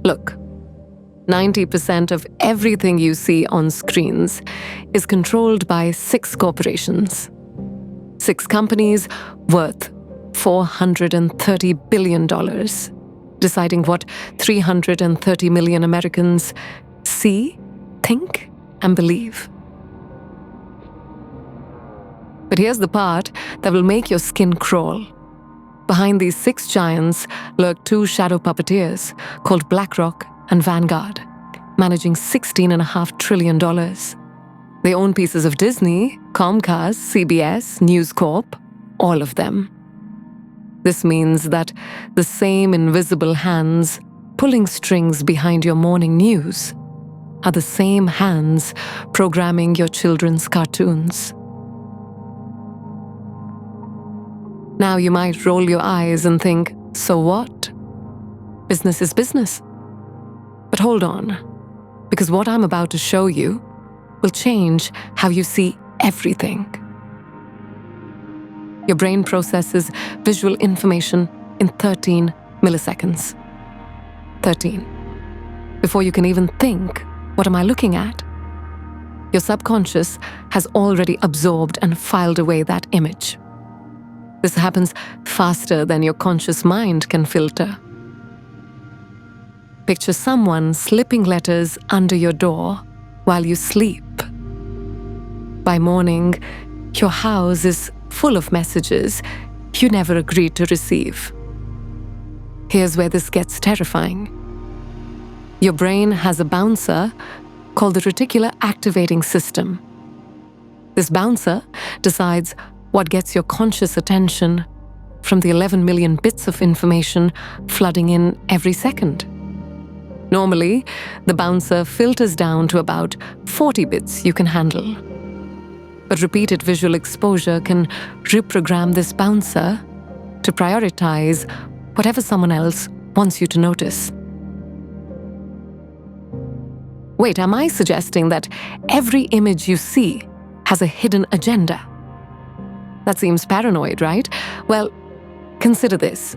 Look, 90% of everything you see on screens is controlled by 6 corporations. 6 companies worth $430 billion, deciding what 330 million Americans see, think, and believe. But here's the part that will make your skin crawl. Behind these 6 giants lurk 2 shadow puppeteers called BlackRock and Vanguard, managing $16.5 trillion. They own pieces of Disney, Comcast, CBS, News Corp, all of them. This means that the same invisible hands pulling strings behind your morning news are the same hands programming your children's cartoons. Now you might roll your eyes and think, so what? Business is business. But hold on, because what I'm about to show you will change how you see everything. Your brain processes visual information in 13 milliseconds. 13. Before you can even think, what am I looking at? Your subconscious has already absorbed and filed away that image. This happens faster than your conscious mind can filter. Picture someone slipping letters under your door while you sleep. By morning, your house is full of messages you never agreed to receive. Here's where this gets terrifying. Your brain has a bouncer called the reticular activating system. This bouncer decides what gets your conscious attention from the 11 million bits of information flooding in every second. Normally, the bouncer filters down to about 40 bits you can handle. But repeated visual exposure can reprogram this bouncer to prioritize whatever someone else wants you to notice. Wait, am I suggesting that every image you see has a hidden agenda? That seems paranoid, right? Well, consider this.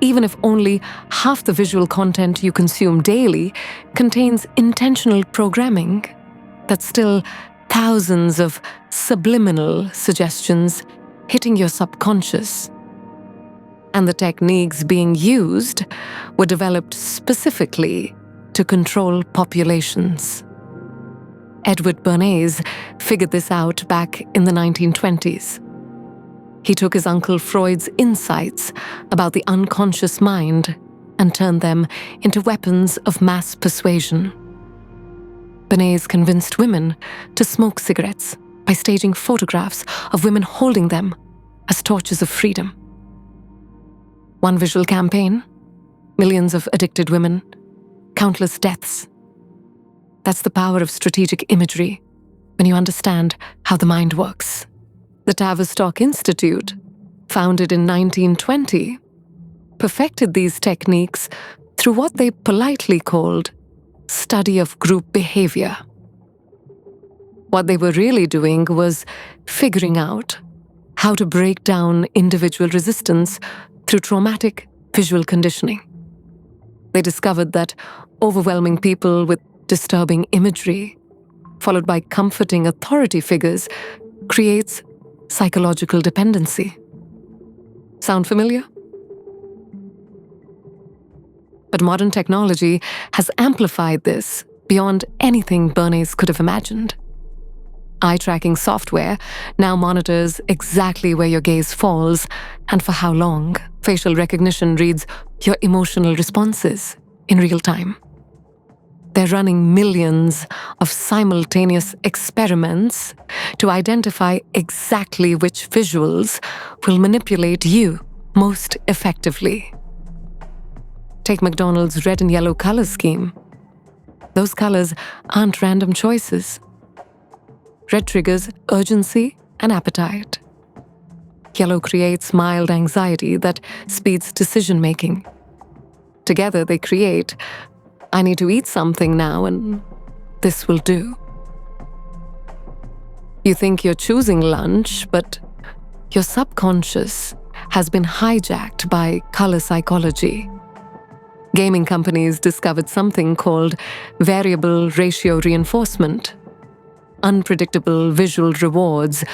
Even if only half the visual content you consume daily contains intentional programming, that's still thousands of subliminal suggestions hitting your subconscious. And the techniques being used were developed specifically to control populations. Edward Bernays figured this out back in the 1920s. He took his Uncle Freud's insights about the unconscious mind and turned them into weapons of mass persuasion. Bernays convinced women to smoke cigarettes by staging photographs of women holding them as torches of freedom. One visual campaign, millions of addicted women, countless deaths. That's the power of strategic imagery when you understand how the mind works. The Tavistock Institute, founded in 1920, perfected these techniques through what they politely called study of group behavior. What they were really doing was figuring out how to break down individual resistance through traumatic visual conditioning. They discovered that overwhelming people with disturbing imagery, followed by comforting authority figures, creates psychological dependency. Sound familiar? But modern technology has amplified this beyond anything Bernays could have imagined. Eye-tracking software now monitors exactly where your gaze falls and for how long. Facial recognition reads your emotional responses in real time. They're running millions of simultaneous experiments to identify exactly which visuals will manipulate you most effectively. Take McDonald's red and yellow color scheme. Those colors aren't random choices. Red triggers urgency and appetite. Yellow creates mild anxiety that speeds decision-making. Together they create, I need to eat something now and this will do. You think you're choosing lunch, but your subconscious has been hijacked by color psychology. Gaming companies discovered something called variable ratio reinforcement, unpredictable visual rewards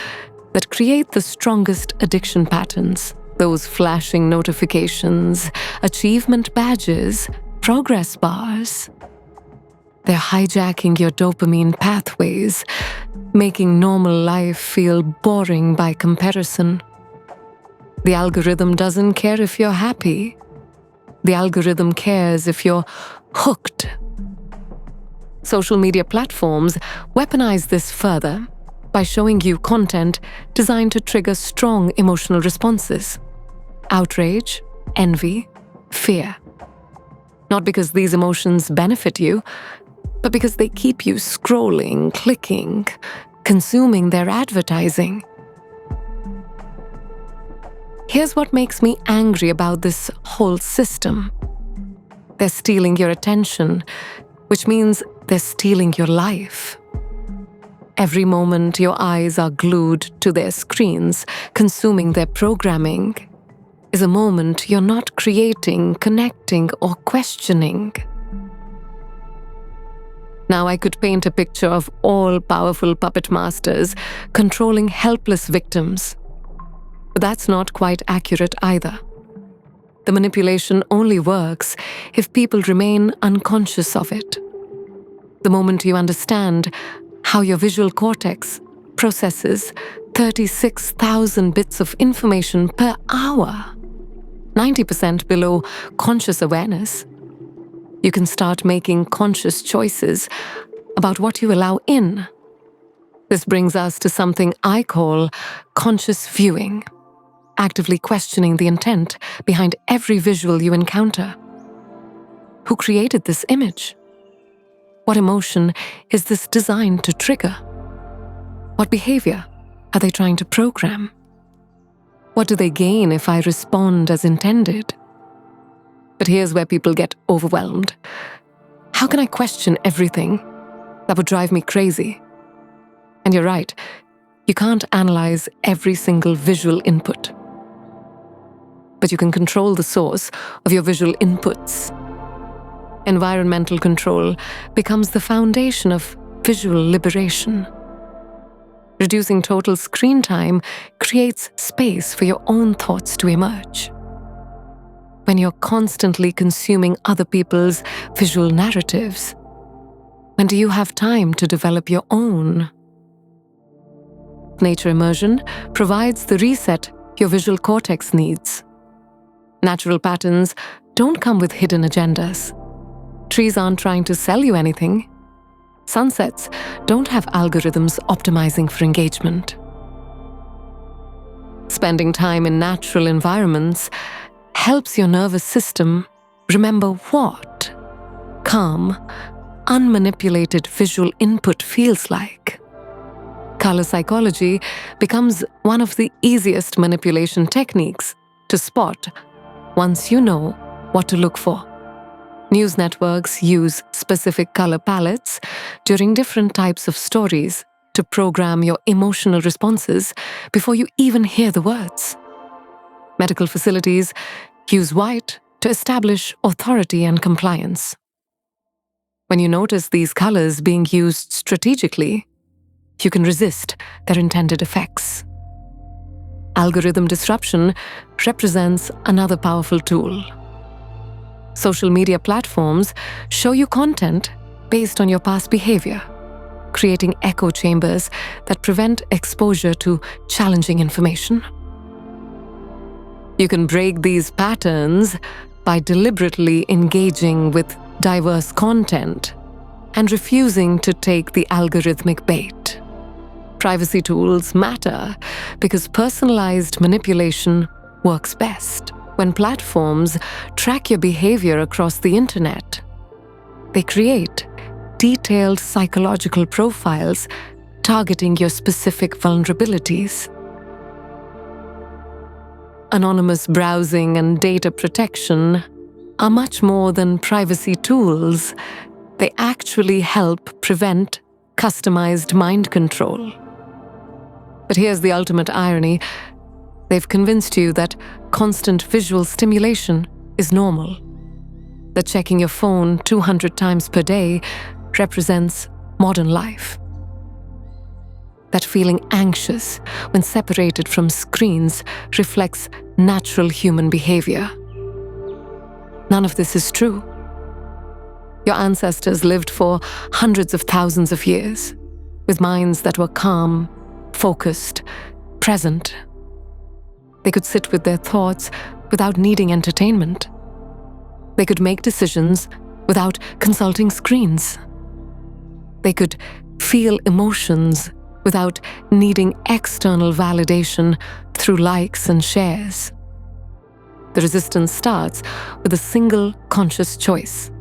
that create the strongest addiction patterns. Those flashing notifications, achievement badges, progress bars. They're hijacking your dopamine pathways, making normal life feel boring by comparison. The algorithm doesn't care if you're happy. The algorithm cares if you're hooked. Social media platforms weaponize this further by showing you content designed to trigger strong emotional responses: outrage, envy, fear. Not because these emotions benefit you, but because they keep you scrolling, clicking, consuming their advertising. Here's what makes me angry about this whole system. They're stealing your attention, which means they're stealing your life. Every moment your eyes are glued to their screens, consuming their programming, is a moment you're not creating, connecting, or questioning. Now I could paint a picture of all-powerful puppet masters controlling helpless victims. But that's not quite accurate either. The manipulation only works if people remain unconscious of it. The moment you understand how your visual cortex processes 36,000 bits of information per hour, 90% below conscious awareness, you can start making conscious choices about what you allow in. This brings us to something I call conscious viewing, actively questioning the intent behind every visual you encounter. Who created this image? What emotion is this designed to trigger? What behavior are they trying to program? What do they gain if I respond as intended? But here's where people get overwhelmed. How can I question everything? That would drive me crazy. And you're right, you can't analyze every single visual input. But you can control the source of your visual inputs. Environmental control becomes the foundation of visual liberation. Reducing total screen time creates space for your own thoughts to emerge. When you're constantly consuming other people's visual narratives, when do you have time to develop your own? Nature immersion provides the reset your visual cortex needs. Natural patterns don't come with hidden agendas. Trees aren't trying to sell you anything. Sunsets don't have algorithms optimizing for engagement. Spending time in natural environments helps your nervous system remember what calm, unmanipulated visual input feels like. Color psychology becomes one of the easiest manipulation techniques to spot once you know what to look for. News networks use specific color palettes during different types of stories to program your emotional responses before you even hear the words. Medical facilities use white to establish authority and compliance. When you notice these colors being used strategically, you can resist their intended effects. Algorithm disruption represents another powerful tool. Social media platforms show you content based on your past behavior, creating echo chambers that prevent exposure to challenging information. You can break these patterns by deliberately engaging with diverse content and refusing to take the algorithmic bait. Privacy tools matter because personalized manipulation works best. When platforms track your behavior across the internet, they create detailed psychological profiles targeting your specific vulnerabilities. Anonymous browsing and data protection are much more than privacy tools. They actually help prevent customized mind control. But here's the ultimate irony. They've convinced you that constant visual stimulation is normal. that checking your phone 200 times per day represents modern life. That feeling anxious when separated from screens reflects natural human behavior. None of this is true. Your ancestors lived for hundreds of thousands of years, with minds that were calm, focused, present. They could sit with their thoughts without needing entertainment. They could make decisions without consulting screens. They could feel emotions without needing external validation through likes and shares. The resistance starts with a single conscious choice.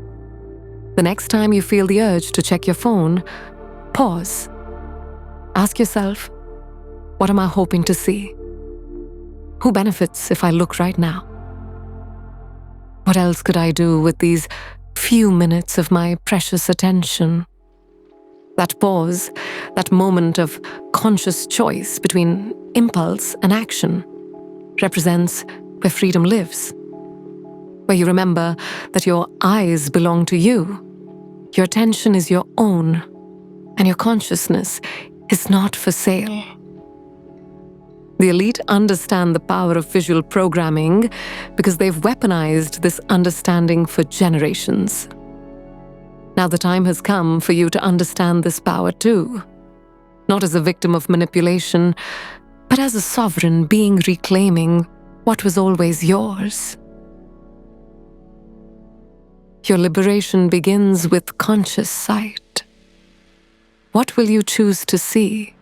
The next time you feel the urge to check your phone, pause. Ask yourself, what am I hoping to see? Who benefits if I look right now? What else could I do with these few minutes of my precious attention? That pause, that moment of conscious choice between impulse and action, represents where freedom lives. Where you remember that your eyes belong to you, your attention is your own, and your consciousness is not for sale. The elite understand the power of visual programming because they've weaponized this understanding for generations. Now the time has come for you to understand this power too, not as a victim of manipulation, but as a sovereign being reclaiming what was always yours. Your liberation begins with conscious sight. What will you choose to see?